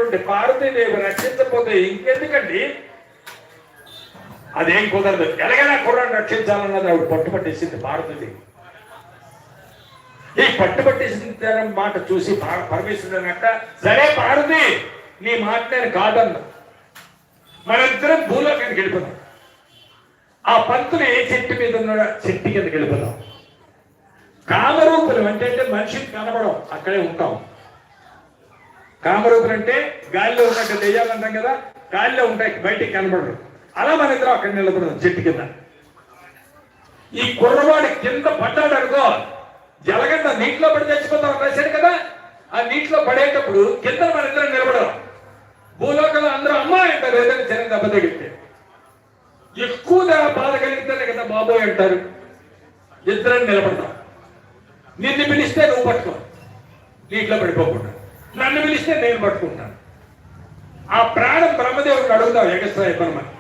ఉన్నటువంటి పార్వతీదేవి రక్షించకపోతే ఇంకెందుకండి? అదేం కుదరదు. ఎలాగైనా కుర్రాన్ని రక్షించాలన్నది ఆవిడ పట్టుపట్టేసింది పార్వతీదేవి. ఈ పట్టుపట్టేసిన మాట చూసి పరమేశ్వరుడు అన్నట్ట, సరే పార్వతి నీ మాట నేను కాదన్నా, మనిద్దరం భూలోకానికి వెళ్ళిపోదాం. ఆ పంతులు ఏ చెట్టు మీద ఉన్నాడో చెట్టు కిందకి వెళ్ళిపోదాం. కామరూపులు అంటే మనిషికి కనబడం, అక్కడే ఉంటాం. కామరూపులు అంటే గాలిలో ఉన్నట్టు దెయ్యాలంటాం కదా, గాలిలో ఉంటాయి, బయటికి కనబడరు. అలా మన ఇద్దరం అక్కడ నిలబడదాం చెట్టు కింద. ఈ కుర్రవాడి కింద పడ్డాడు అనుకో, జలగంట నీటిలో పడి చచ్చిపోతాం రాశాడు కదా, ఆ నీటిలో పడేటప్పుడు కింద మన ఇద్దరం నిలబడదాం. భూలోకంలో అందరూ అమ్మా అంటారు ఏదైనా చిన్న దెబ్బ తగిలితే. ఎక్కువ బాధ కలిగితేనే కదా బాబోయ్ అంటారు. ఇద్దరం నిలబడతాం. నిన్ను పిలిస్తే నువ్వు పట్టుకో, నీటిలో పడిపోకుండా. నన్ను పిలిస్తే నేను పట్టుకుంటాను. ఆ ప్రాణం బ్రహ్మదేవుడిని అడుగుతావు ఎగస్ట్రా ఇవ్వమని.